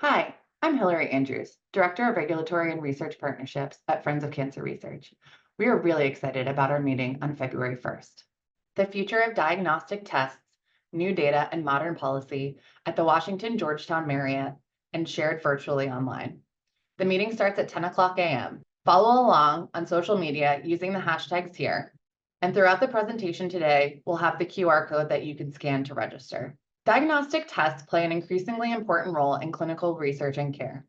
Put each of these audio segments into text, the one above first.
Hi, I'm Hillary Andrews, Director of Regulatory and Research Partnerships at Friends of Cancer Research. We are really excited about our meeting on February 1st. The future of diagnostic tests, new data, and modern policy at the Washington Georgetown Marriott and shared virtually online. The meeting starts at 10 o'clock a.m. Follow along on social media using the hashtags here. And throughout the presentation today, we'll have the QR code that you can scan to register. Diagnostic tests play an increasingly important role in clinical research and care.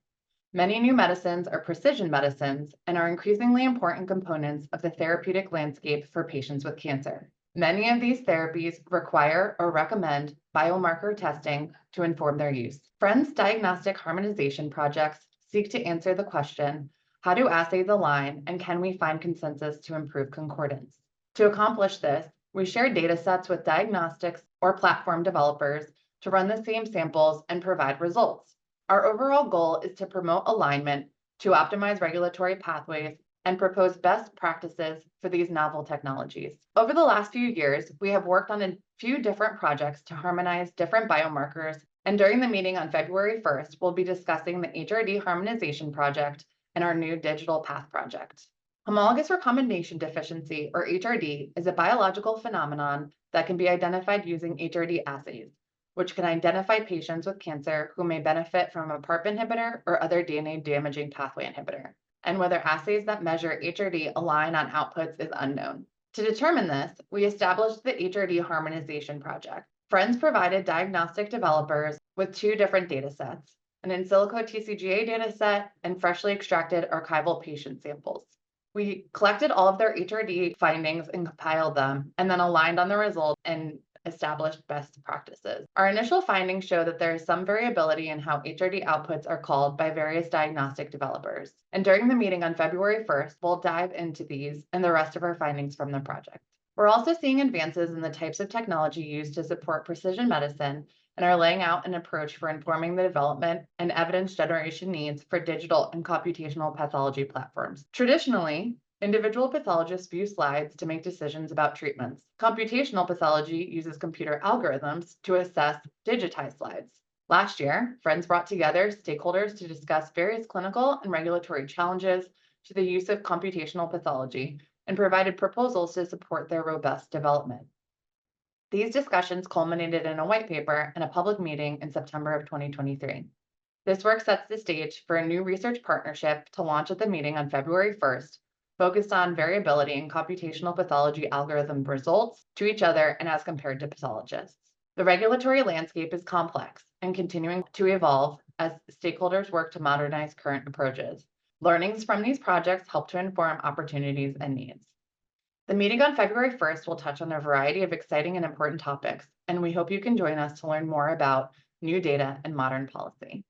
Many new medicines are precision medicines and are increasingly important components of the therapeutic landscape for patients with cancer. Many of these therapies require or recommend biomarker testing to inform their use. Friends Diagnostic Harmonization projects seek to answer the question, how do assays align and can we find consensus to improve concordance? To accomplish this, we share data sets with diagnostics or platform developers to run the same samples and provide results. Our overall goal is to promote alignment, to optimize regulatory pathways, and propose best practices for these novel technologies. Over the last few years, we have worked on a few different projects to harmonize different biomarkers, and during the meeting on February 1st, we'll be discussing the HRD harmonization project and our new digital path project. Homologous recombination deficiency, or HRD, is a biological phenomenon that can be identified using HRD assays, which can identify patients with cancer who may benefit from a PARP inhibitor or other DNA-damaging pathway inhibitor, and whether assays that measure HRD align on outputs is unknown. To determine this, we established the HRD harmonization project. Friends provided diagnostic developers with two different data sets, an in silico TCGA dataset and freshly extracted archival patient samples. We collected all of their HRD findings and compiled them, and then aligned on the results and established best practices. Our initial findings show that there is some variability in how HRD outputs are called by various diagnostic developers. And during the meeting on February 1st, we'll dive into these and the rest of our findings from the project. We're also seeing advances in the types of technology used to support precision medicine and are laying out an approach for informing the development and evidence generation needs for digital and computational pathology platforms. Traditionally, individual pathologists view slides to make decisions about treatments. Computational pathology uses computer algorithms to assess digitized slides. Last year, Friends brought together stakeholders to discuss various clinical and regulatory challenges to the use of computational pathology and provided proposals to support their robust development. These discussions culminated in a white paper and a public meeting in September of 2023. This work sets the stage for a new research partnership to launch at the meeting on February 1st, focused on variability in computational pathology algorithm results to each other and as compared to pathologists. The regulatory landscape is complex and continuing to evolve as stakeholders work to modernize current approaches. Learnings from these projects help to inform opportunities and needs. The meeting on February 1st will touch on a variety of exciting and important topics, and we hope you can join us to learn more about new data and modern policy.